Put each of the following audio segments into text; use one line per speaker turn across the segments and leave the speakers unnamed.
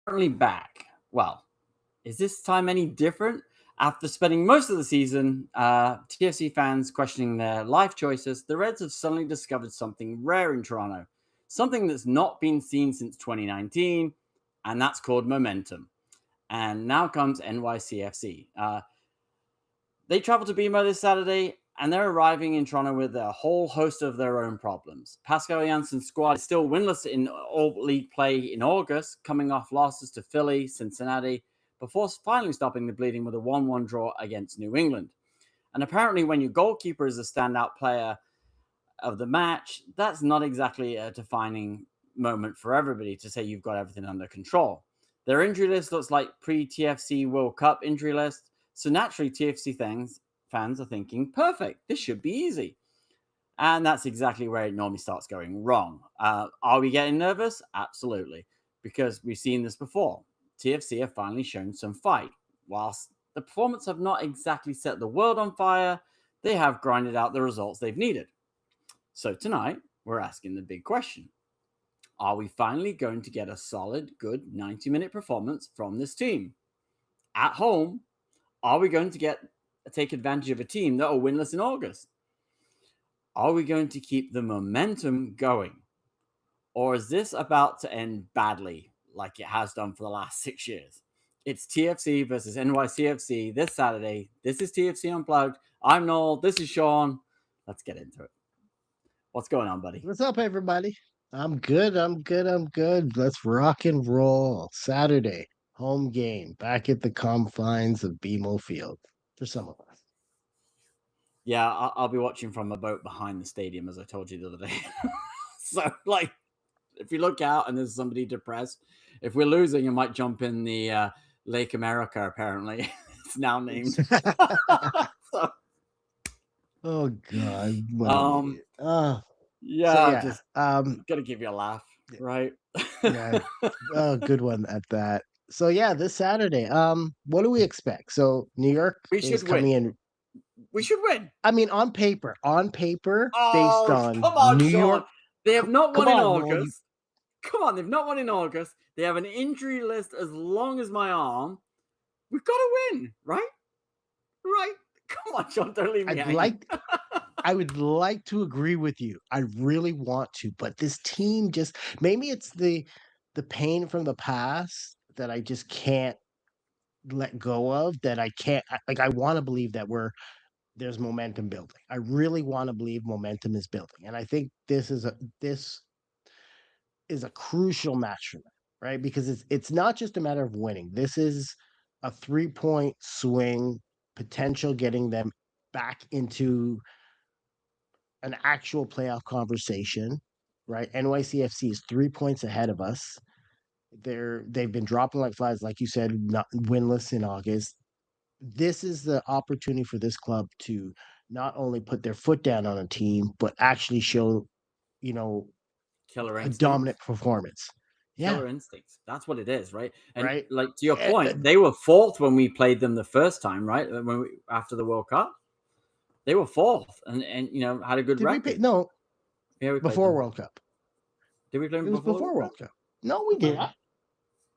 currently back. Well, is this time any different? After spending most of the season, TFC fans questioning their life choices, the Reds have suddenly discovered something rare in Toronto, something that's not been seen since 2019, and that's called momentum. And now comes NYCFC. They travel to BMO this Saturday, and they're arriving in Toronto with a whole host of their own problems. Pascal Jansen's squad is still winless in all league play in August, coming off losses to Philly, Cincinnati, before finally stopping the bleeding with a 1-1 draw against New England. And apparently, when your goalkeeper is a standout player of the match, that's not exactly a defining moment for everybody to say you've got everything under control. Their injury list looks like pre-TFC World Cup injury list, so naturally TFC fans are thinking, perfect, this should be easy. And that's exactly where it normally starts going wrong. Are we getting nervous? Absolutely, because we've seen this before. TFC have finally shown some fight. Whilst the performance have not exactly set the world on fire, they have grinded out the results they've needed. So tonight, we're asking the big question. Are we finally going to get a solid, good 90-minute performance from this team? At home, are we going to take advantage of a team that are winless in August? Are we going to keep the momentum going? Or is this about to end badly like it has done for the last 6 years? It's TFC versus NYCFC this Saturday. This is TFC Unplugged. I'm Noel. This is Sean. Let's get into it. What's going on, buddy?
What's up, everybody? I'm good. I'm good. I'm good. Let's rock and roll. Saturday, home game, back at the confines of BMO Field for some of us.
Yeah, I'll be watching from a boat behind the stadium, as I told you the other day. So, like, if you look out and there's somebody depressed, if we're losing, you might jump in the Lake America, apparently. It's now named. So,
Oh God, what an
um,
idiot. So
yeah,
yeah,
just gotta give you a laugh, right?
yeah, good one at that. So yeah, this Saturday, what do we expect? So New York
We
is
should
coming
win.
in.
We should win.
I mean, on paper, based
Oh,
on
come on,
New York.
Sean. They have not
Come
won in
on, Noel. You
August. Come on, they've not won in August. They have an injury list as long as my arm. We've got to win, right? Right? Come on, Sean, don't leave me
I'd
hanging.
like I would like to agree with you. I really want to, but this team just maybe it's the pain from the past that I just can't let go of, that I can't like I want to believe that there's momentum building. I really want to believe momentum is building. And I think this is a crucial match for them, right? Because it's not just a matter of winning. This is a 3-point swing, potential getting them back into an actual playoff conversation, right? NYCFC is 3 points ahead of us. They've been dropping like flies, like you said, not winless in August. This is the opportunity for this club to not only put their foot down on a team, but actually show, you know,
Killer
a
instinct.
dominant performance. Yeah,
Killer instincts. That's what it is, right? And
right.
like to your
Eh, eh,
point, they were fourth when we played them the first time, right? After the World Cup, they were fourth, and had a good
did we pay?
record.
No,
Yeah, we played
before
them.
World Cup.
Did we play
It
them
was
before the
before
World Cup?
World Cup. No, we did.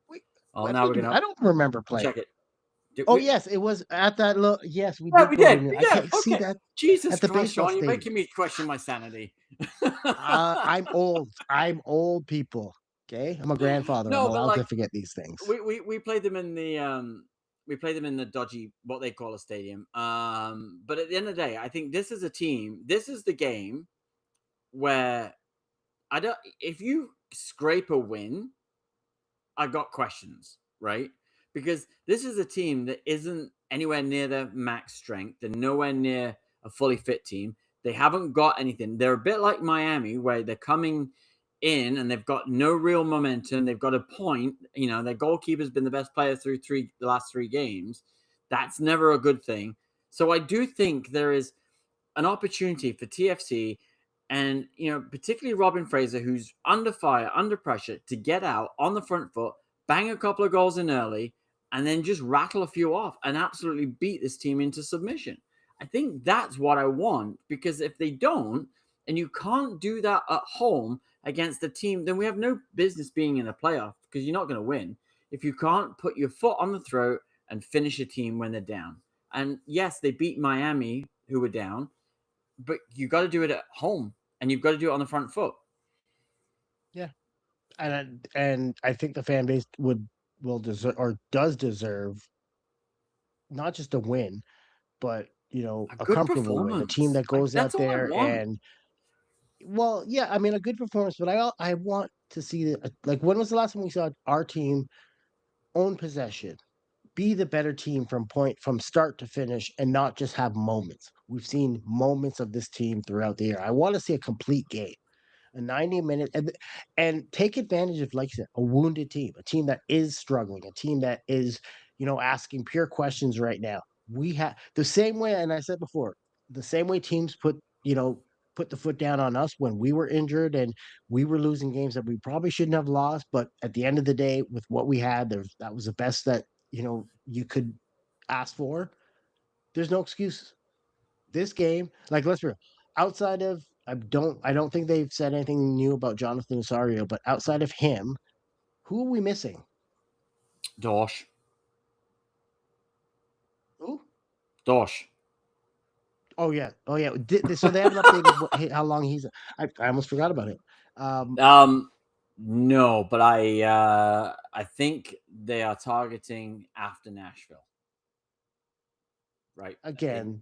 We,
Oh,
when
now we're
did we?
gonna
I don't remember playing.
check it. Did
Oh
we?
yes, it was at that. Yes, we
Yeah,
did
we
go to.
did.
I
Yeah,
can't see
okay.
that
Jesus
at the
Christ,
baseball
Sean, you're
stadium.
making me question my sanity.
I'm old. I'm old, people. Okay, I'm a grandfather. I'm
No, but
allowed to
like
forget these things.
we played them in the dodgy what they call a stadium. But at the end of the day, I think this is a team. This is the game where I don't. If you scrape a win, I got questions, right? Because this is a team that isn't anywhere near their max strength. They're nowhere near a fully fit team. They haven't got anything. They're a bit like Miami, where they're coming in and they've got no real momentum. They've got a point. Their goalkeeper's been the best player through the last 3 games. That's never a good thing. So I do think there is an opportunity for TFC and particularly Robin Fraser, who's under fire, under pressure, to get out on the front foot, bang a couple of goals in early, and then just rattle a few off and absolutely beat this team into submission. I think that's what I want, because if they don't, and you can't do that at home against the team, then we have no business being in a playoff, because you're not going to win. if you can't put your foot on the throat and finish a team when they're down. And yes, they beat Miami, who were down, but you got to do it at home, and you've got to do it on the front foot.
Yeah, and I think the fan base will deserve or does deserve not just a win, but
A
a
good
comfortable win, a team
performance,
that
like
goes out
that's all I
there
want.
and well, yeah, I mean a good performance, but I want to see like when was the last time we saw our team own possession, be the better team from start to finish, and not just have moments. We've seen moments of this team throughout the year. I want to see a complete game, a 90-minute, and take advantage of, like you said, a wounded team, a team that is struggling, a team that is, asking pure questions right now. We have the same way, and I said before, the same way teams put the foot down on us when we were injured and we were losing games that we probably shouldn't have lost. But at the end of the day, with what we had, that was the best that you could ask for. There's no excuses. This game, like let's be real, outside of I don't think they've said anything new about Jonathan Osorio, but outside of him, who are we missing?
Dosh.
Who?
Dosh.
Oh yeah, oh yeah. So they haven't updated how long he's. I almost forgot about it. Um,
No, but I think they are targeting after Nashville. Right.
again,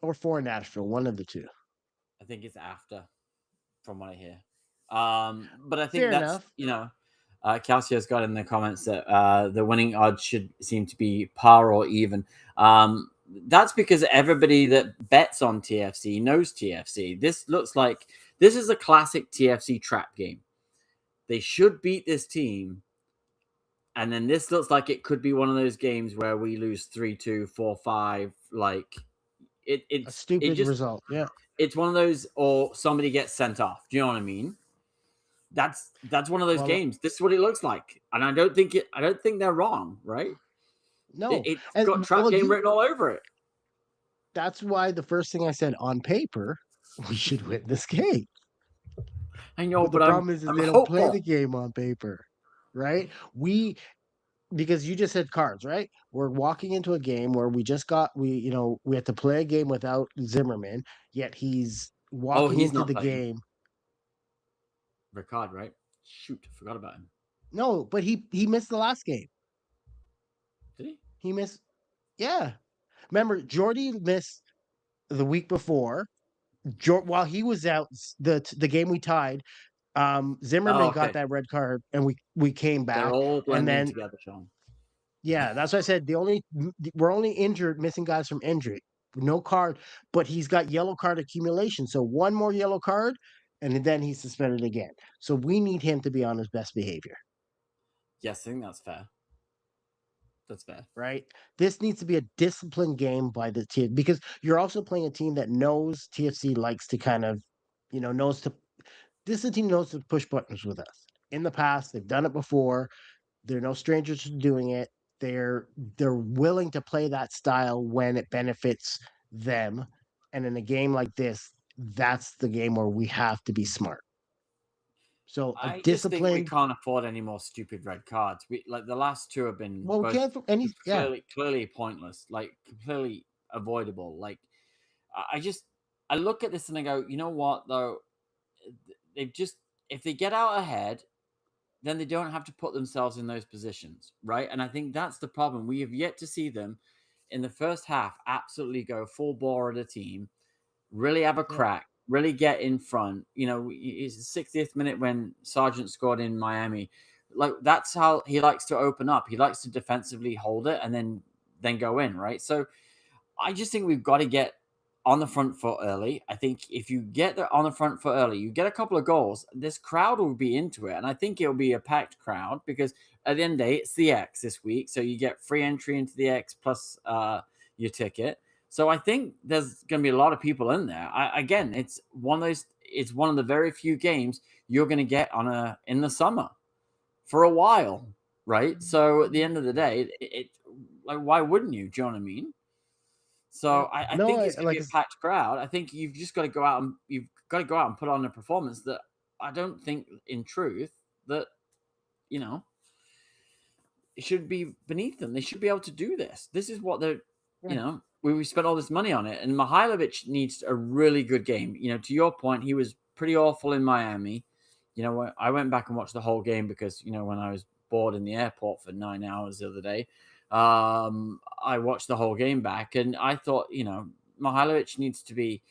or for Nashville, one of the two.
I think it's after, from what I hear. But I think
Fair
that's
enough.
Calcio's got in the comments that the winning odds should seem to be par or even. That's because everybody that bets on TFC knows TFC. This looks like this is a classic TFC trap game. They should beat this team, and then this looks like it could be one of those games where we lose 3-2, 4-5. Like
A
it
stupid
just
result. Yeah.
it's one of those, or somebody gets sent off. Do you know what I mean? That's one of those
Well,
games. This is what it looks like, and I don't think they're wrong, right?
no,
It's got
and
trap
well,
game written all over it.
that's why the first thing I said on paper, we should win this game.
I know,
But the
but I'm
problem is
I'm
they don't play the
hopeful.
game on paper, right? Because you just said cards, right? We're walking into a game where we had to play a game without Zimmerman, yet he's
Oh,
walking
he's
into
not
the
playing.
game.
Ricard, right? Shoot, forgot about him.
No, but he missed the last game.
Did he?
He missed. Yeah, remember Jordy missed the week before. While he was out, the game we tied.
Oh,
Zimmerman got
okay.
that red card, and we came
They're
back,
all
and
blending
then
together, Sean.
yeah, that's why I said we're only injured, missing guys from injury, no card, but he's got yellow card accumulation. So one more yellow card, and then he's suspended again. So we need him to be on his best behavior,
Yes, I think that's fair. That's fair.
right? This needs to be a disciplined game by the team because you're also playing a team that knows TFC likes to kind of, knows to. This is a team that knows to push buttons with us. In the past, they've done it before. They're no strangers to doing it. They're willing to play that style when it benefits them. And in a game like this, that's the game where we have to be smart. So a
I just think we
disciplined.
can't afford any more stupid red cards. We like the last two have been
Well, we
both
can't. Any. Yeah.
clearly pointless, like completely avoidable. Like I just I look at this and I go, you know what though? They've just if they get out ahead, then they don't have to put themselves in those positions, right? And I think that's the problem. We have yet to see them in the first half absolutely go full bore at a team, really have a
Yeah.
crack, really get in front. It's the 60th minute when Sargent scored in Miami. Like that's how he likes to open up. He likes to defensively hold it and then go in, right? So I just think we've got to get on the front foot early. I think if you get on the front foot early, you get a couple of goals, this crowd will be into it. And I think it'll be a packed crowd because at the end of the day, it's the X this week. So you get free entry into the X plus your ticket. So I think there's going to be a lot of people in there. Again, it's one of the very few games you're going to get in the summer for a while, right? So at the end of the day, like why wouldn't you? Do you know what I mean?
Yeah.
So I
No,
think it's going to
like
be a packed crowd. I think you've just got to go out and put on a performance that I don't think, in truth, that you know it should be beneath them. They should be able to do this. This is what they're,
Yeah.
we spent all this money on it. And Mihailovic needs a really good game. To your point, he was pretty awful in Miami. I went back and watched the whole game because, when I was bored in the airport for 9 hours the other day, I watched the whole game back and I thought, Mihailovic needs to be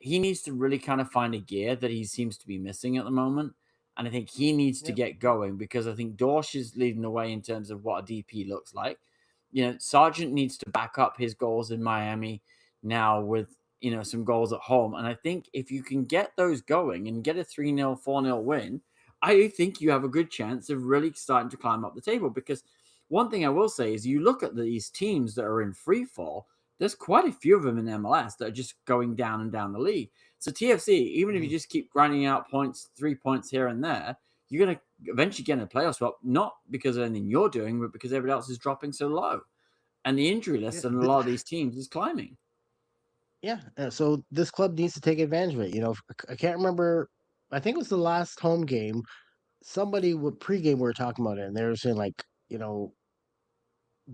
he needs to really kind of find a gear that he seems to be missing at the moment. And I think he needs to
Yeah.
get going because I think Dorsch is leading the way in terms of what a DP looks like. Sargent needs to back up his goals in Miami now with, some goals at home. And I think if you can get those going and get a 3-0, 4-0 win, I think you have a good chance of really starting to climb up the table. Because one thing I will say is you look at these teams that are in free fall, there's quite a few of them in MLS that are just going down and down the league. So TFC, even if you just keep grinding out points, 3 points here and there, you're going to eventually get in a playoff spot, not because of anything you're doing, but because everybody else is dropping so low. And the injury list
Yeah.
on a lot of these teams is climbing.
Yeah. So this club needs to take advantage of it. I can't remember. I think it was the last home game. Somebody with pregame we were talking about it, and they were saying like,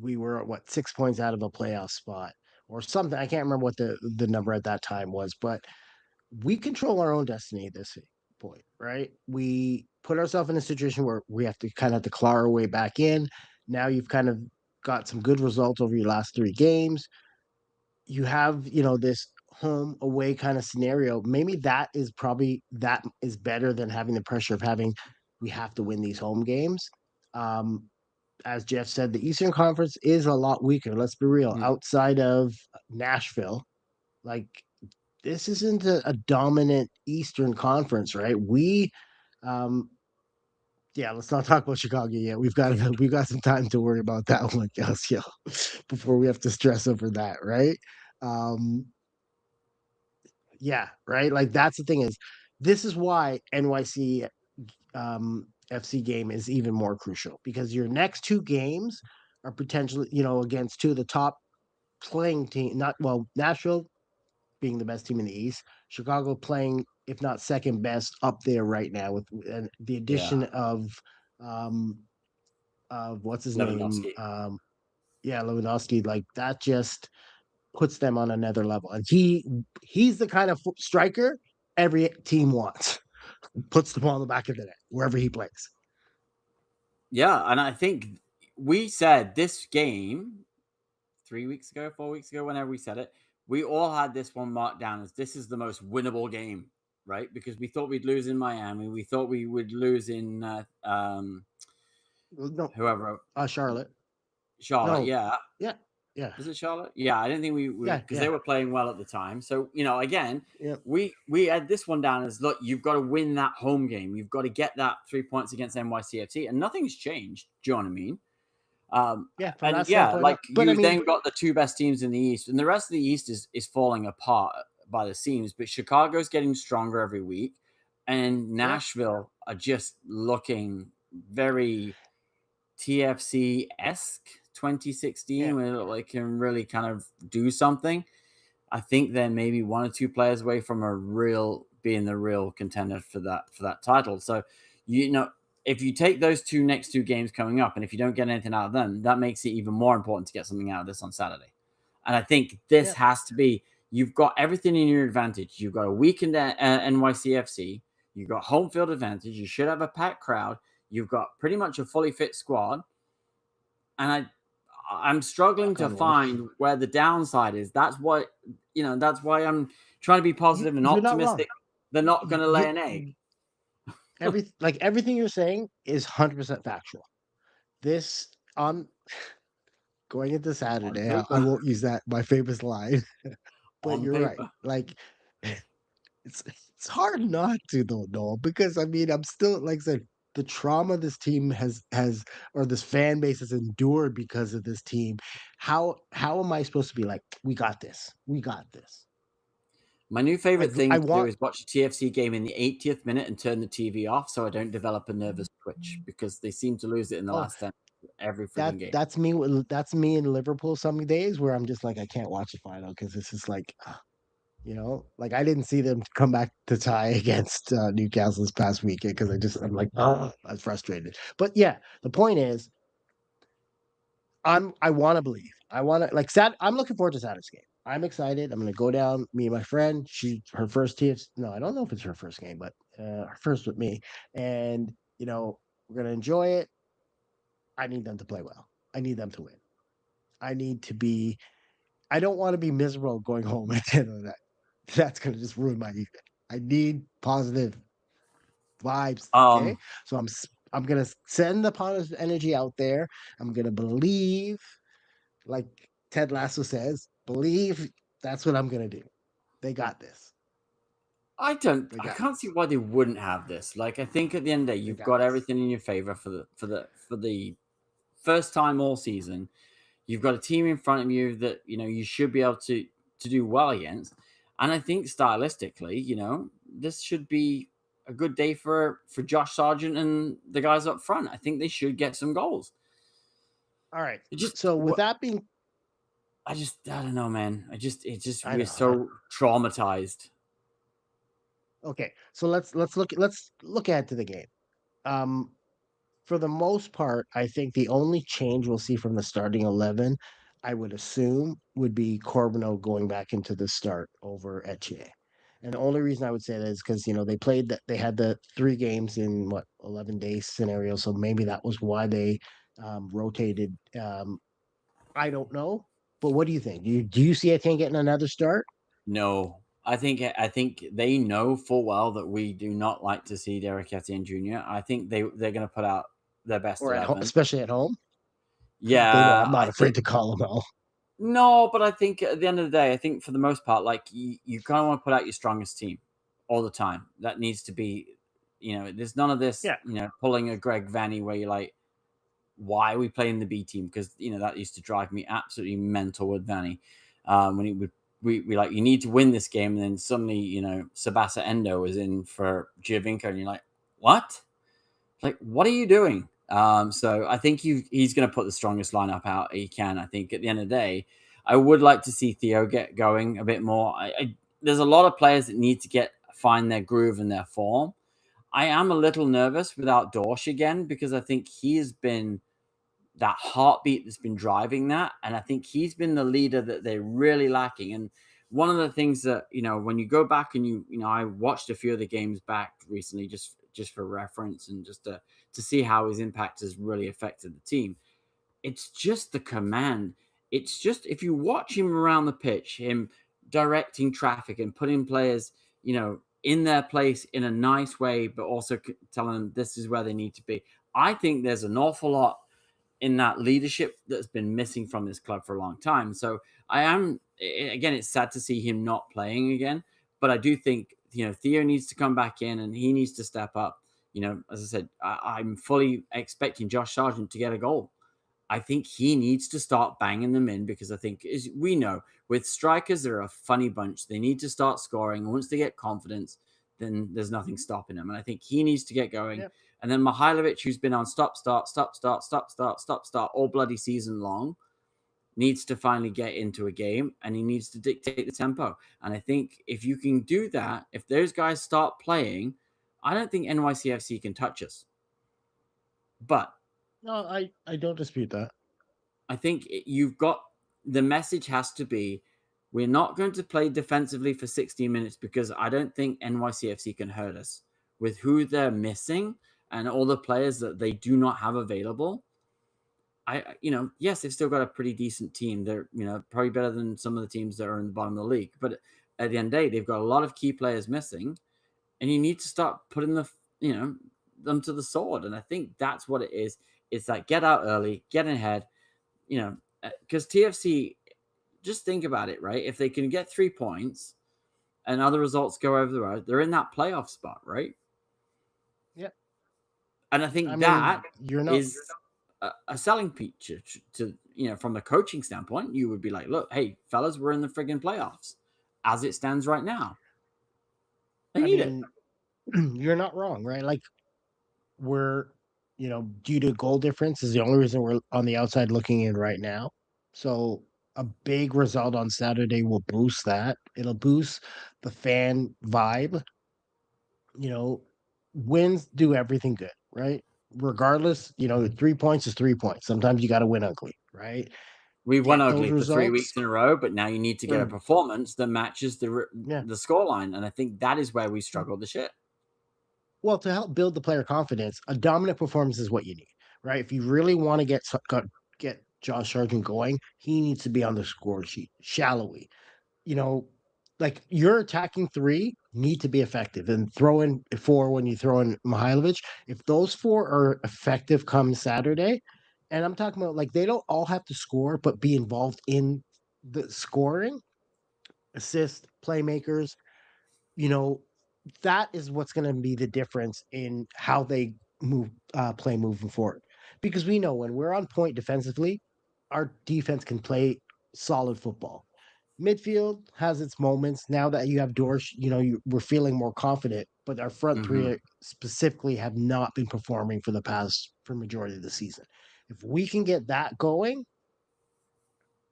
we were what 6 points out of a playoff spot or something. I can't remember what the number at that time was, but we control our own destiny at this point, right? We put ourselves in a situation where we have to kind of have to claw our way back in. Now you've kind of got some good results over your last 3 games. You have, this home away kind of scenario. Maybe that is better than having the pressure of having we have to win these home games. Um, as Jeff said, the Eastern Conference is a lot weaker. Let's be real.
Mm.
Outside of Nashville, like this isn't a dominant Eastern Conference, right? Yeah, let's not talk about Chicago yet. We've got some time to worry about that one, Kelsey, before we have to stress over that, right? Um, yeah, right. Like that's the thing is, this is why NYC FC game is even more crucial because your next 2 games are potentially, against 2 of the top playing team. Not well, Nashville being the best team in the East, Chicago playing if not second best up there right now with the
Yeah.
addition um of what's his name,
Lewandowski.
yeah, Lewandowski. Like that just puts them on another level, and he's the kind of striker every team wants. Puts the ball in the back of the net wherever he plays.
Yeah. And I think we said this game 3 weeks ago, 4 weeks ago, whenever we said it, we all had this one marked down as this is the most winnable game, right? Because we thought we'd lose in Miami. We thought we would lose in
No,
whoever.
Charlotte.
Charlotte,
No,
yeah.
yeah, yeah,
Was it Charlotte? Yeah, I didn't think we would
yeah,
because they
yeah,
were playing well at the time. So, again,
yeah,
we had this one down as look, you've got to win that home game. You've got to get that 3 points against NYCFC, and nothing's changed. Do you know what I mean?
yeah. From
And
that
yeah,
standpoint,
like
but I
you
mean,
then got the 2 best teams in the East, and the rest of the East is falling apart by the seams. But Chicago's getting stronger every week, and
yeah,
Nashville are just looking very TFC esque 2016,
yeah,
where they can really kind of do something. I think they're maybe 1 or 2 players away from being the real contender for that title. So, you know, if you take those next 2 games coming up, and if you don't get anything out of them, that makes it even more important to get something out of this on Saturday. And I think this
yeah,
has to be you've got everything in your advantage. You've got a weakened NYCFC. You've got home field advantage. You should have a packed crowd. You've got pretty much a fully fit squad. And I'm struggling
knock
to
on wood.
find where the downside is. That's why I'm trying to be positive and
You're not wrong.
optimistic. They're not going to lay
You
an egg.
everything you're saying is 100% factual. This on going into
On
Saturday, I
paper.
won't use that my famous line, but
On
you're right.
paper.
Like it's hard not to though, Noel, because I mean I'm still like I said, the trauma this team has or this fan base has endured because of this team. How am I supposed to be like, we got this? We got this.
My new
Like
favorite
I
thing to do
want
is watch a TFC game in the 80th minute and turn the TV off so I don't develop a nervous twitch because they seem to lose it in the
oh
last 10 every
that
freaking game.
that's me in Liverpool some days where I'm just like I can't watch the final because this is like like I didn't see them come back to tie against Newcastle this past weekend because I'm like, oh, I'm frustrated. But yeah, the point is, I want to believe. I'm looking forward to Saturday's game. I'm excited. I'm going to go down. Me and my friend. Her first TFC. No, I don't know if it's her first game, but her first with me. And we're going to enjoy it. I need them to play well. I need them to win. I need to be. I don't want to be miserable going home at the end of the night. That's going to just ruin my evening. I need positive vibes. Okay,
Um,
so I'm gonna send the positive energy out there. I'm gonna believe, like Ted Lasso says, believe. That's what I'm gonna do. They got this.
I
They got
can't see
this.
why they wouldn't have this. Like, I think at the end of the day,
They
you've
got
got
this.
everything in your favor for the first time all season. You've got a team in front of you that you should be able to do well against, and I think stylistically, this should be a good day for Josh Sargent and the guys up front. I think they should get some goals.
All right.
It just
So with
what
that being,
I don't know, man.
I
We're
know.
so traumatized.
Okay. So let's look ahead to the game. Um, for the most part, I think the only change we'll see from the starting 11, I would assume, would be Corbino going back into the start over Etche. And the only reason I would say that is because they had the 3 games in what 11 days scenario, so maybe that was why they rotated. I don't know, but what do you think? Do you see Etienne getting another start
No, I think they know full well that we do not like to see Derek Etienne Jr. I think they're going to put out their best
or at home,
11.
especially at home? They know
Yeah,
I'm not afraid to call them out.
no, but I think at the end of the day, I think for the most part, like you kind of want to put out your strongest team all the time. That needs to be, there's none of this,
Yeah,
pulling a Greg Vanny where you're like, why are we playing the B team? Because that used to drive me absolutely mental with Vanny. When he would we like, you need to win this game, and then suddenly Sabasa Endo was in for Giovinco, and you're like, what? Like, what are you doing? So I think he's going to put the strongest lineup out he can. I think at the end of the day, I would like to see Theo get going a bit more. There's a lot of players that need to find their groove and their form. I am a little nervous without Dorsch again because I think he's been that heartbeat that's been driving that. And I think he's been the leader that they're really lacking. And one of the things that, when you go back and I watched a few of the games back recently just for reference and just to see how his impact has really affected the team. It's just the command. It's just if you watch him around the pitch, him directing traffic and putting players, in their place in a nice way, but also telling them this is where they need to be. I think there's an awful lot in that leadership that's been missing from this club for a long time. So I am again, it's sad to see him not playing again, but I do think Theo needs to come back in and he needs to step up. As I said, I'm fully expecting Josh Sargent to get a goal. I think he needs to start banging them in because I think, as we know, with strikers, they're a funny bunch. They need to start scoring. Once they get confidence, then there's nothing stopping them. And I think he needs to get going.
yeah.
And then Mihailovic, who's been on stop, start, stop, start, stop, start, stop, start all bloody season long, needs to finally get into a game and he needs to dictate the tempo. And I think if you can do that, if those guys start playing, I don't think NYCFC can touch us. But
No, I don't dispute that.
I think you've got the message has to be we're not going to play defensively for 60 minutes because I don't think NYCFC can hurt us with who they're missing and all the players that they do not have available. Yes, they've still got a pretty decent team. They're, probably better than some of the teams that are in the bottom of the league. But at the end of the day, they've got a lot of key players missing, and you need to start putting them to the sword. And I think that's what it is. It's like get out early, get ahead, because TFC, just think about it, right? If they can get 3 points and other results go over the road, they're in that playoff spot, right?
Yeah.
And I
I
think
mean,
that
you're not.
is a selling feature to from a coaching standpoint. You would be like, look, hey, fellas, we're in the friggin' playoffs as it stands right now. They
I
need it.
mean, you're not wrong, right? Like we're, due to goal difference is the only reason we're on the outside looking in right now. So a big result on Saturday will boost that. It'll boost the fan vibe. You know, wins do everything good, right? Regardless, 3 points is 3 points. Sometimes you got to win ugly. right?
We've won
Get those
ugly for 3
results.
weeks in a row, but now you need to get a
Or
performance that matches
yeah.
the scoreline, and I think that is where we struggled the shit.
Well, to help build the player confidence, a dominant performance is what you need, right? If you really want to get Josh Sargent going, he needs to be on the score sheet shallowly. You know, like your attacking three need to be effective, and throw in four when you throw in Mihailovic. If those four are effective come Saturday, and I'm talking about like they don't all have to score, but be involved in the scoring, assist, playmakers, you know, that is what's going to be the difference in how they play moving forward. Because we know when we're on point defensively, our defense can play solid football. Midfield has its moments. Now that you have Dorsch, we're feeling more confident. But our front
Mm-hmm.
three specifically have not been performing for majority of the season. If we can get that going,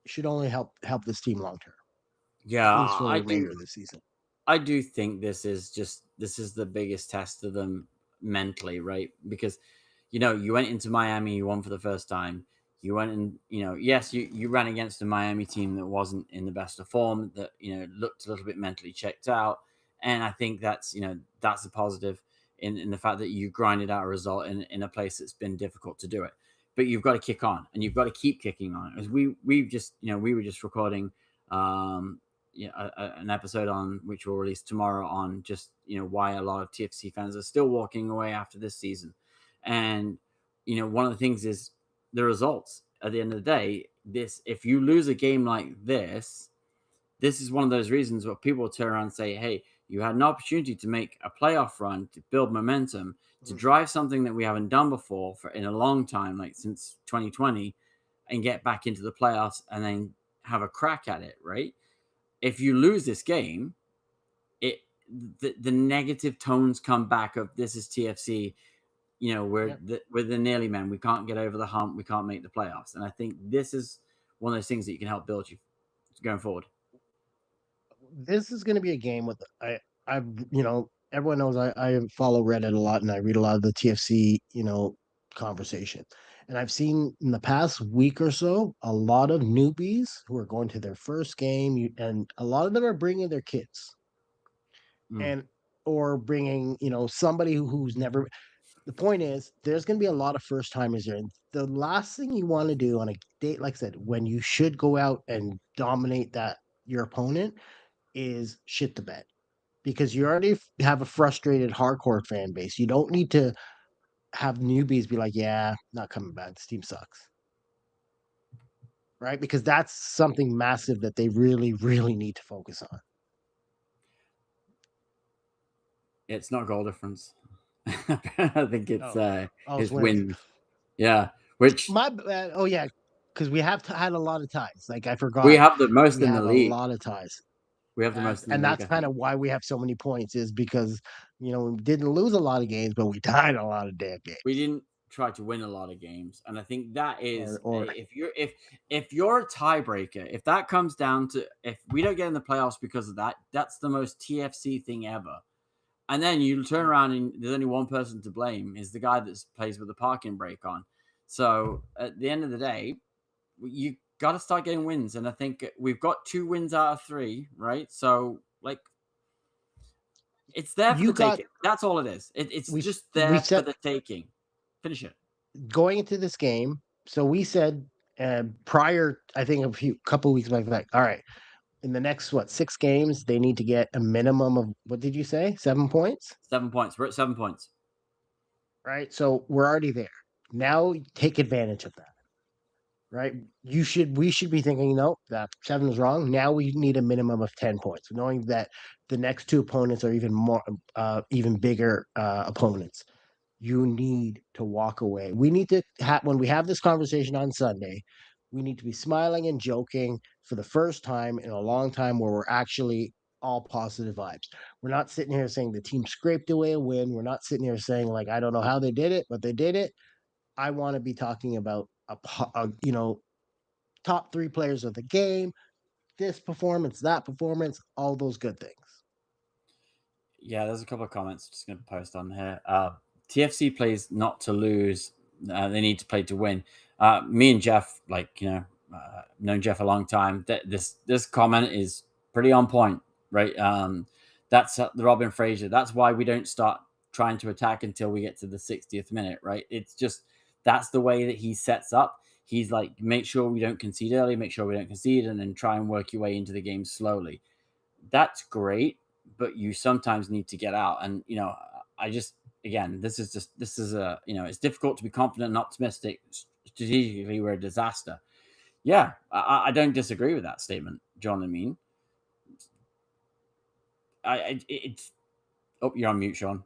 it should only help this team long term,
Yeah,
at least for the
I
remainder
do.
of the season.
I do think this is the biggest test of them mentally, right? Because you went into Miami, you won for the first time. You went and yes, you ran against a Miami team that wasn't in the best of form, that looked a little bit mentally checked out, and I think that's a positive in the fact that you grinded out a result in a place that's been difficult to do it. But you've got to kick on, and you've got to keep kicking on. As we've just we were just recording an episode on which will release tomorrow on just why a lot of TFC fans are still walking away after this season, and one of the things is the results. At the end of the day, if you lose a game like this is one of those reasons where people turn around and say, "Hey, you had an opportunity to make a playoff run, to build momentum, to drive something that we haven't done before in a long time, like since 2020, and get back into the playoffs and then have a crack at it." Right? If you lose this game, the negative tones come back of this is TFC. We're the nearly men. We can't get over the hump. We can't make the playoffs. And I think this is one of those things that you can help build you going forward.
This is going to be a game with everyone knows I follow Reddit a lot and I read a lot of the TFC conversation, and I've seen in the past week or so a lot of newbies who are going to their first game, and a lot of them are bringing their kids and or bringing somebody who's never. The point is, there's going to be a lot of first timers there. And the last thing you want to do on a date, like I said, when you should go out and dominate your opponent, is shit the bed, because you already have a frustrated hardcore fan base. You don't need to have newbies be like, "Yeah, not coming back. This team sucks." Right? Because that's something massive that they really, really need to focus on.
It's not goal difference. I think it's
Wins.
wins. Yeah, which
My bad. Oh yeah, because we have had a lot of ties. Like I
we
forgot,
have the most
we
in the
have a
league.
lot of ties.
We have the most in the
And
league,
that's
I
kind
think.
of why we have so many points, is because we didn't lose a lot of games, but we tied a lot of damn
We
games.
didn't try to win a lot of games, and I think that is
Or
if you're a tiebreaker, if that comes down to if we don't get in the playoffs because of that, that's the most TFC thing ever. And then you turn around and there's only one person to blame, is the guy that plays with the parking brake on. So at the end of the day, you got to start getting wins, and I think we've got 2 wins out of 3, right? So like it's there for
you
the
got
taking. That's all it is. It's
we
just
we
there for
said
the taking. Finish it.
going into this game. So we said prior, I think couple weeks back, like, all right, in the next 6 games, they need to get a minimum of, what did you say, 7 points?
7 points. We're at 7 points.
Right. So we're already there. Now take advantage of that. Right. We should be thinking, no, that 7 is wrong. Now we need a minimum of 10 points, knowing that the next 2 opponents are even bigger opponents. You need to walk away. We need to when we have this conversation on Sunday, we need to be smiling and joking for the first time in a long time, where we're actually all positive vibes. We're not sitting here saying the team scraped away a win. We're not sitting here saying, like, I don't know how they did it, but they did it. I want to be talking about top 3 players of the game, this performance, that performance, all those good things.
Yeah, there's a couple of comments just going to post on here. TFC plays not to lose. They need to play to win. Me and Jeff, known Jeff a long time. This comment is pretty on point, right? That's the Robin Fraser. That's why we don't start trying to attack until we get to the 60th minute, right? It's just that's the way that he sets up. He's like, make sure we don't concede early, make sure we don't concede, and then try and work your way into the game slowly. That's great, but you sometimes need to get out. And I just again, this is a it's difficult to be confident and optimistic. Strategically, we're a disaster. Yeah, I don't disagree with that statement, John. I mean, it's oh, you're on mute, Sean.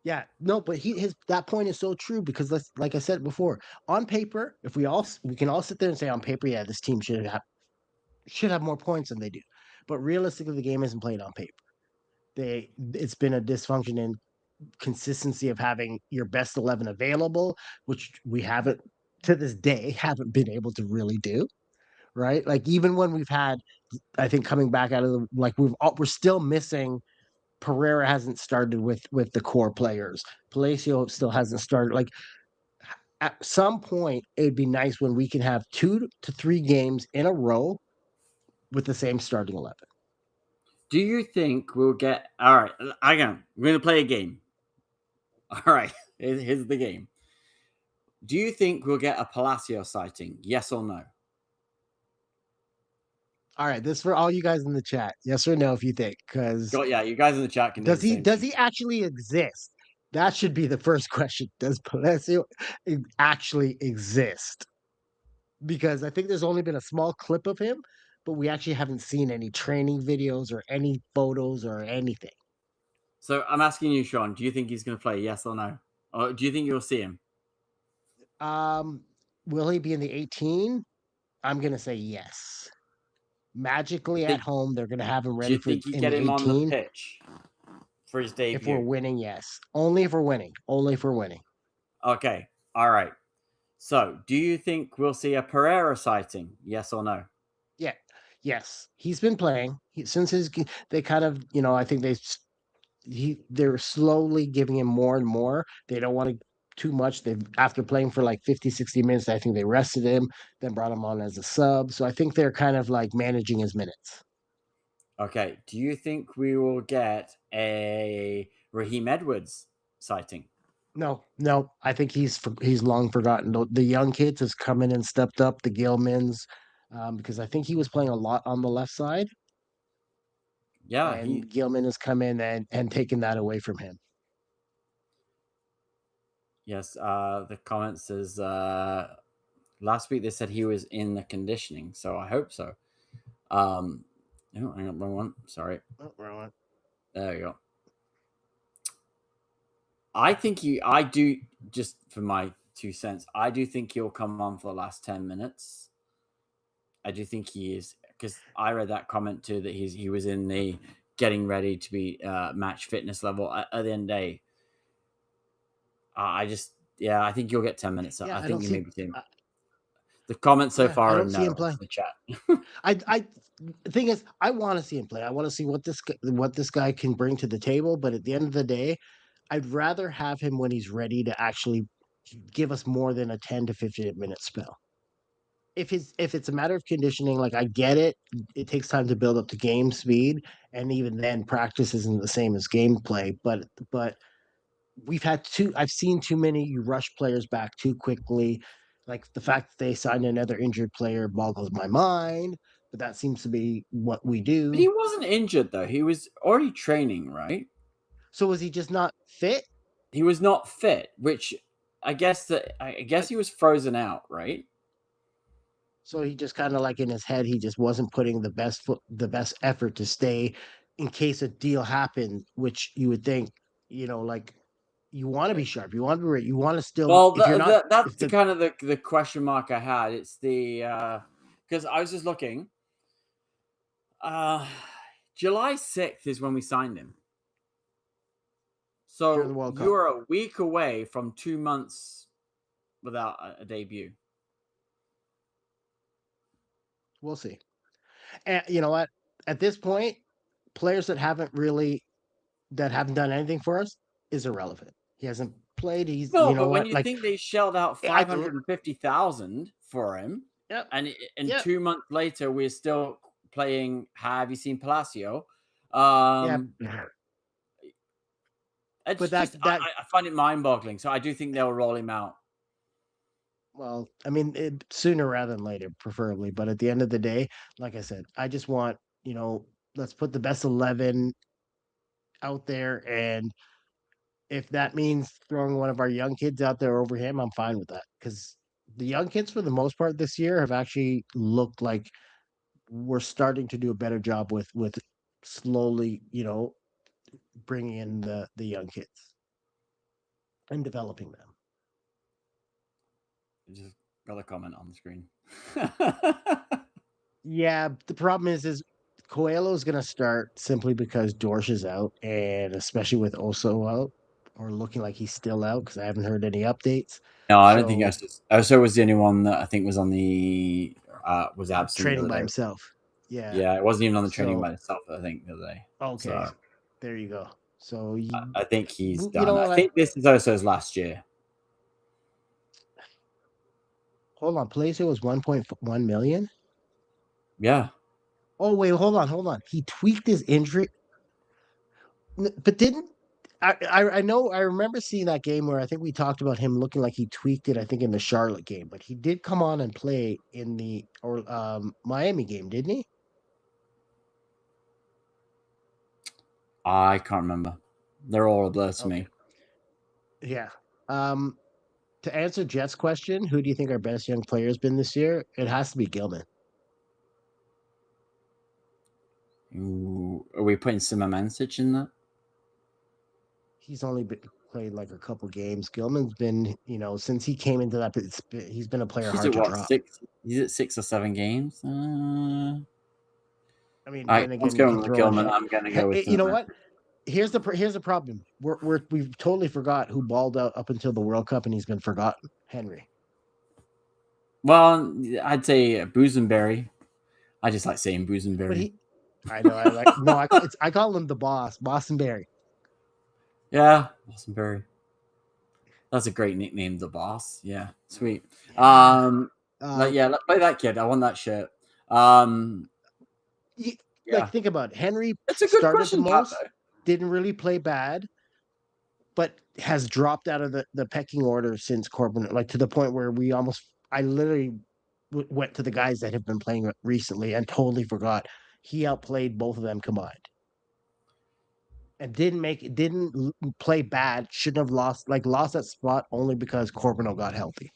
Yeah, no, but his that point is so true because like I said before, on paper, if we can all sit there and say on paper, yeah, this team should have more points than they do. But realistically, the game isn't played on paper. It's been a dysfunction in consistency of having your best 11 available, which we haven't to this day haven't been able to really do, right? Like even when we've had, I think coming back out of we're still missing. Pereira hasn't started with the core players. Palacio still hasn't started. Like at some point, it'd be nice when we can have 2 to 3 games in a row with the same starting 11.
Do you think we'll get all right? Again, we're gonna play a game. All right, here's the game. Do you think we'll get a Palacio sighting? Yes or no?
All right, this for all you guys in the chat. Yes or no, if you think, because
Yeah, you guys in the chat can do the same
does
thing.
he actually exist? That should be the first question. Does Palacio actually exist? Because I think there's only been a small clip of him, but we actually haven't seen any training videos or any photos or anything.
So I'm asking you, Sean. Do you think he's going to play? Yes or no? Or do you think you'll see him?
Um, will he be in the 18? I'm gonna say yes. Magically at
Think,
home, they're gonna have him
do
ready
you
for
think you
in
get
the
him on the
18.
pitch for his
If we're
debut?
winning, yes. Only if we're winning. Only if we're winning.
Okay. All right. So, do you think we'll see a Pereira sighting? Yes or no?
Yeah. Yes. He's been playing. Since they kind of, I think they're slowly giving him more and more. They don't want to too much. They've after playing for like 50, 60 minutes, I think they rested him, then brought him on as a sub. So I think they're kind of like managing his minutes.
Okay. Do you think we will get a Raheem Edwards sighting?
No, no, I think he's long forgotten. The young kids has come in and stepped up. The Gilmans, because I think he was playing a lot on the left side,
Yeah,
and Gilman has come in and taken that away from him.
yes. The comment says last week they said he was in the conditioning, so I hope so. No, hang on, wrong one. Sorry.
Oh, wrong one.
There you go. I do, just for my 2 cents, I do think he'll come on for the last 10 minutes. I do think he is, because I read that comment too that he was in the getting ready to be match fitness level at the end of the day. I think you'll get 10 minutes.
Yeah,
I
I
think
don't
you
see.
maybe 10. The comments so
Yeah, I
far are
don't see him
no
play.
in the chat.
I the thing is, I want to see him play. I want to see what this guy can bring to the table. But at the end of the day, I'd rather have him when he's ready to actually give us more than a 10 to 15-minute spell. If it's a matter of conditioning, like I get it, it takes time to build up to game speed, and even then, practice isn't the same as gameplay. But I've seen too many you rush players back too quickly. Like the fact that they signed another injured player boggles my mind, but that seems to be what we
But
do.
he wasn't injured though. He was already training, right?
So was he just not fit?
He was not fit, which I guess
But
he was frozen out, right?
so he just kind of like in his head, he just wasn't putting the best effort to stay in case a deal happened, which you would think, like you want to be sharp, you want to be right, you want to still
Well,
if you're not
that's
if
the
the
kind of the question mark I had. It's the because I was just looking. Uh, July 6th is when we signed him.
during the
So
World Cup,
you're a week away from 2 months without a debut.
we'll see. And you know what? At this point, players that haven't done anything for us is irrelevant. played. He's,
No,
you know
but when
what,
you
like,
think they shelled out
I,
550,000 for him,
yep,
and
yep,
2 months later we're still playing. Have you seen Palacio?
yeah.
It's
But
just
that
I find it mind-boggling. So I do think they'll roll him out.
well, I mean, sooner rather than later, preferably. But at the end of the day, like I said, I just want, let's put the best 11 out there, and if that means throwing one of our young kids out there over him, I'm fine with that. Because the young kids, for the most part, this year have actually looked like we're starting to do a better job with slowly, bringing in the young kids and developing them.
Just got a comment on the screen.
Yeah, the problem is Coelho is going to start simply because Dorsch is out, and especially with Oso out, or looking like he's still out because I haven't heard any updates.
No, I don't think
So
Oso was the only one that I think was on the was absent the
training
other
by
day.
himself. Yeah.
Yeah, it wasn't even on the training
So
by itself, I think, the other day.
okay,
So
there you go. So
I think he's
you
done.
know
I
what?
think this is Oso's last year.
Hold on, Palacio was 1.1 million.
Yeah.
Oh wait, hold on. He tweaked his injury, but didn't I know I remember seeing that game where I think we talked about him looking like he tweaked it, I think in the Charlotte game, but he did come on and play in the or Miami game, didn't he?
I can't remember. They're all a blur to
Okay.
me.
Yeah. Um to answer Jet's question, who do you think our best young player has been this year? It has to be Gilman.
Ooh, are we putting Simamancic in that?
He's only played like a couple games. Gilman's been, since he came into that, he's been a player
He's
hard
at
to
what,
drop.
6? He's at 6 or 7 games.
I mean,
All right,
then
let's
again, you
go
can
with
throw in
Gilman. I'm going to go with
You know
Simamancic.
what? Here's the problem. We've totally forgot who balled out up until the World Cup, and he's been forgotten. Henry.
Well, I'd say Boozemberry. I just like saying
But
Boozemberry.
I know, I like no, I call him the boss, Boston Berry.
Yeah, Boozemberry. That's a great nickname, the boss. Yeah, sweet.
Yeah.
Let's play that kid. I want that shirt. Um,
Like
yeah,
think about it. Henry
it's a good
started the
question, Pat.
most, didn't really play bad, but has dropped out of the pecking order since Corbin, like to the point where I literally went to the guys that have been playing recently and totally forgot he outplayed both of them combined. And didn't play bad, shouldn't have lost that spot only because Corbino got healthy.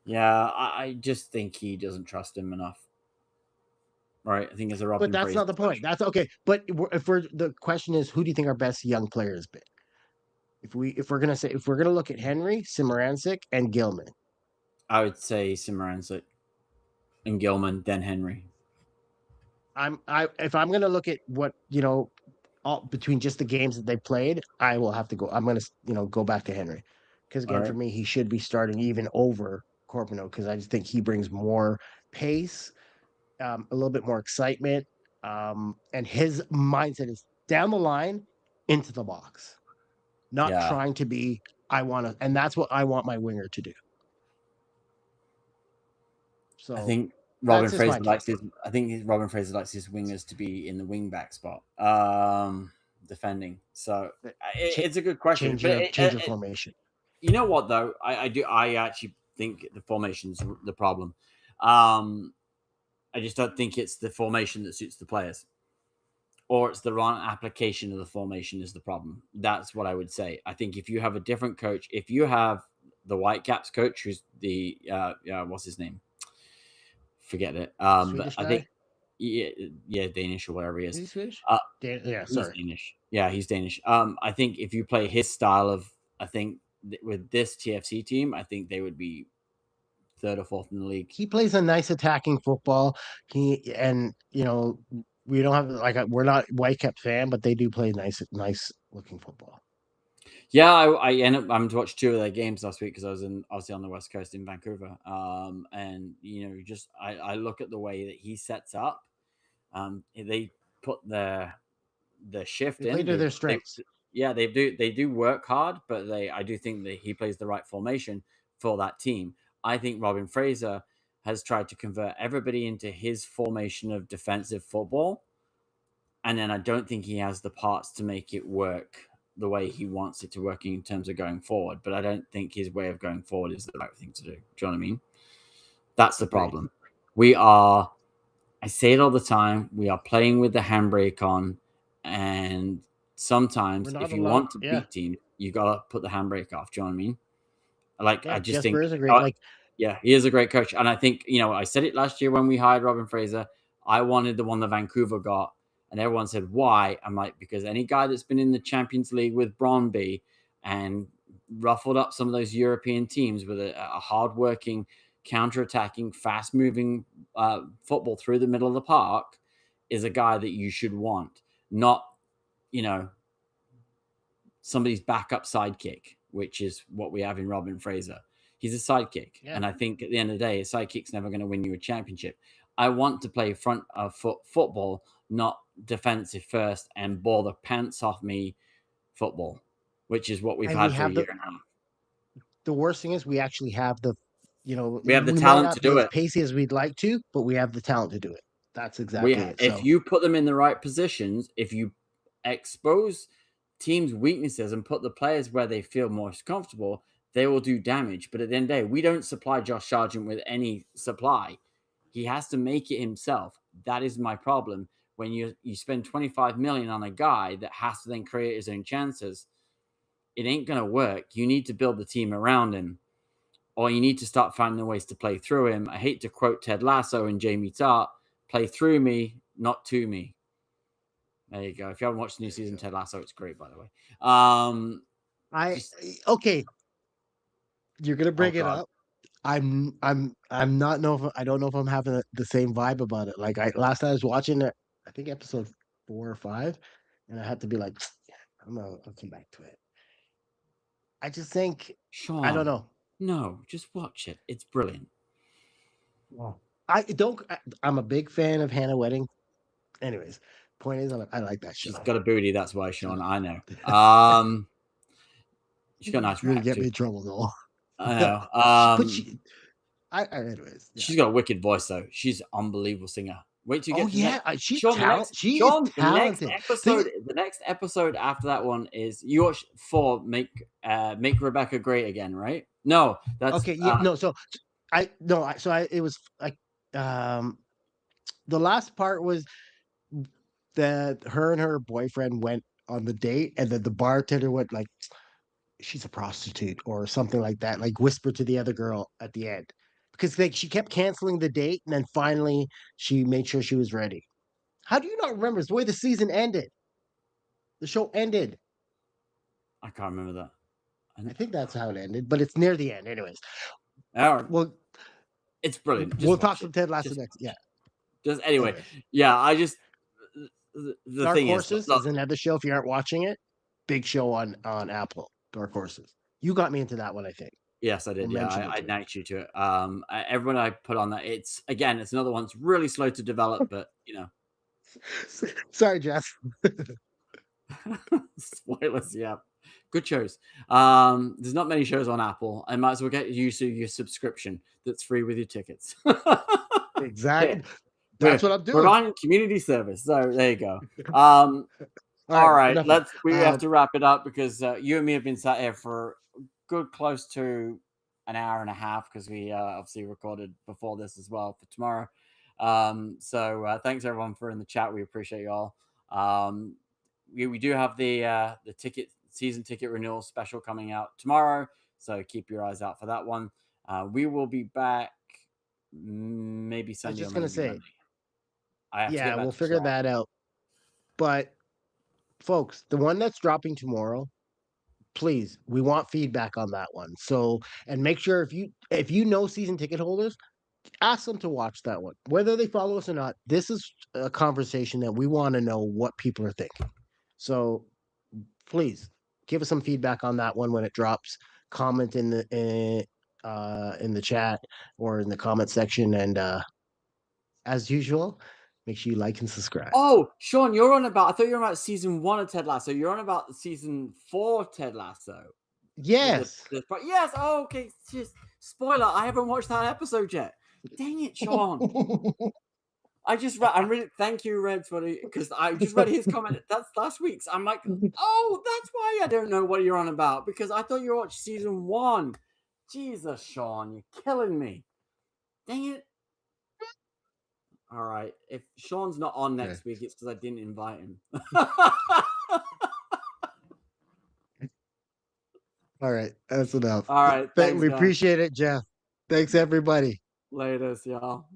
Yeah, I just think he doesn't trust him enough. Right, I think it's a
But
Robin
that's
Fraser
not the point.
question.
That's okay. But if we're the question is, who do you think our best young player has been? If we're gonna look at Henry, Simarancic, and Gilman.
I would say Simarancic and Gilman, then Henry.
If I'm gonna look at what all between just the games that they played, I will have to go. I'm gonna go back to Henry, because
All
again, for
right.
me, he should be starting even over Corpino, because I just think he brings more pace, a little bit more excitement, and his mindset is down the line into the box, not
Yeah,
trying to be. I want to, and that's what I want my winger to do.
I
So
think
that's
Robin
just my
Fraser likes
take.
his. I think Robin Fraser likes his wingers to be in the wing back spot, defending. So
Ch-
it's a good question, but
change your formation.
you know what though, I do. I actually think the formation's the problem. Um, I just don't think it's the formation that suits the players, or it's the wrong application of the formation is the problem. That's what I would say. I think if you have a different coach, if you have the Whitecaps coach, who's the what's his name? Forget it.
The
But
Swedish
I
guy.
think yeah, Danish or whatever he
Is
is.
he Swedish?
Uh,
Yeah,
he's
sorry.
Danish. Yeah, he's Danish. I think if you play his style of, I think with this TFC team, I think they would be third or fourth in the league.
He plays a nice attacking football. We don't have we're not Whitecap fan, but they do play nice looking football.
Yeah, I ended up having to watch 2 of their games last week because I was obviously on the West Coast in Vancouver. And just I look at the way that he sets up. They put the shift
They play
in.
to their strengths.
Yeah, they do work hard, but I do think that he plays the right formation for that team. I think Robin Fraser has tried to convert everybody into his formation of defensive football, and then I don't think he has the parts to make it work the way he wants it to work in terms of going forward. But I don't think his way of going forward is the right thing to do. Do you know what I mean? That's the
Agreed.
problem. We are, I say it all the time, we are playing with the handbrake on, and
We're
sometimes
not
if you
allowed.
want to
Yeah,
beat teams, you gotta put the handbrake off. Do you know what I mean? Like I
yeah.
just
Jasper
think,
is a great like.
yeah, he is a great coach, and I think I said it last year when we hired Robin Fraser. I wanted the one that Vancouver got, and everyone said why. I'm like, because any guy that's been in the Champions League with Brøndby and ruffled up some of those European teams with a hardworking, counter-attacking, fast-moving football through the middle of the park is a guy that you should want, not you know somebody's backup sidekick, which is what we have in Robin Fraser. He's a sidekick.
Yeah,
And I think at the end of the day, a sidekick's never going to win you a championship. I want to play front of foot football, not defensive first and ball the pants off me football, which is what we've
and we
had for a
have
year and a half.
the worst thing is we actually have
We have the
we might
talent to
not be
do
as
it.
pacey as we'd like to, but we have the talent to do it. That's exactly it.
If
So
you put them in the right positions, if you expose teams' weaknesses and put the players where they feel most comfortable, they will do damage. But at the end of the day, we don't supply Josh Sargent with any supply. He has to make it himself. That is my problem. When you spend 25 million on a guy that has to then create his own chances, it ain't gonna work. You need to build the team around him, or you need to start finding ways to play through him. I hate to quote Ted Lasso and Jamie Tart: "Play through me, not to me." There you go. If you haven't watched the new
there you
season
go.
Ted Lasso, it's great, by the way. Um,
I
just
okay, you're gonna
oh
bring it
god,
up. I'm not know if I don't know if I'm having the same vibe about it. Like I last time I was watching it, I think episode 4 or 5, and I had to be like, yeah, I'll come back to it. I just think I don't
Sean,
know.
no, just watch it. It's brilliant.
Well, I don't. I'm a big fan of Hannah Wedding. Anyways, point is, I like that show.
She's got a booty, that's why,
Shut
Sean.
up.
I know. She's got a nice
You're gonna
rack
get me
too.
in trouble though.
I know.
But anyways, yeah.
She's got a wicked voice though. She's an unbelievable singer. Wait till you
Oh
get to the
yeah,
next. Sean,
She is
Sean,
talented.
the next episode after that one is you watch 4, make Rebecca great again, right? No, that's
Okay, yeah, no, so I no, I it was like the last part was that her and her boyfriend went on the date, and then the bartender went like, she's a prostitute or something like that, like whispered to the other girl at the end. Because like she kept canceling the date, and then finally she made sure she was ready. How do you not remember? It's the way the season ended. The show ended.
I can't remember that.
I think that's how it ended, but it's near the end, anyways.
All right.
Well,
It's brilliant. Just
we'll talk
watch it.
some Ted Lasso
Just
next.
watch
Yeah.
it. Just anyway,
Anyways,
yeah. I just the
Dark
thing is,
Horses
look,
is another show. If you aren't watching it, big show on Apple. Dark Horses. You got me into that one, I think,
yes, I
or
did. Yeah,
mentioned it
I
to me.
knelt you to it. Everyone I put on that, it's another one that's really slow to develop, but
Sorry, Jeff.
spoilers. Yeah, good shows. There's not many shows on Apple. I might as well get used to your subscription that's free with your tickets.
Exactly.
Here,
That's
we're
what I'm
we're
doing.
on community service, so there you go. Um,
All
all
right,
right,
enough of
we have
that.
to wrap it up because you and me have been sat here for good close to an hour and a half because we obviously recorded before this as well for tomorrow. So thanks everyone for in the chat. We appreciate you all. Um, we do have the season ticket renewal special coming out tomorrow, so keep your eyes out for that one. We will be back maybe
I was
Sunday or
just gonna
maybe
say,
Monday. I have to
yeah,
get back
we'll
to
figure
Toronto.
that out. But folks, the one that's dropping tomorrow, please, we want feedback on that one. So, and make sure if you know season ticket holders, ask them to watch that one, whether they follow us or not. This is a conversation that we want to know what people are thinking. So, please give us some feedback on that one when it drops. Comment in the chat or in the comment section, and as usual, Make sure you like and subscribe.
Oh, Sean, you're on about. I thought you were on about season 1 of Ted Lasso. You're on about season 4 of Ted Lasso.
Yes.
Yes. Oh, okay. Just spoiler. I haven't watched that episode yet. Dang it, Sean. I just read. I'm really. Thank you, Reds, because I just read his comment. That's last week's. I'm like, oh, that's why I don't know what you're on about, because I thought you watched season 1. Jesus, Sean, you're killing me. Dang it. All right. If Sean's not on next week, it's because I didn't invite him.
All right. That's enough.
All right. Thanks,
We
guys.
appreciate it, Jeff. Thanks, everybody.
Laters, y'all.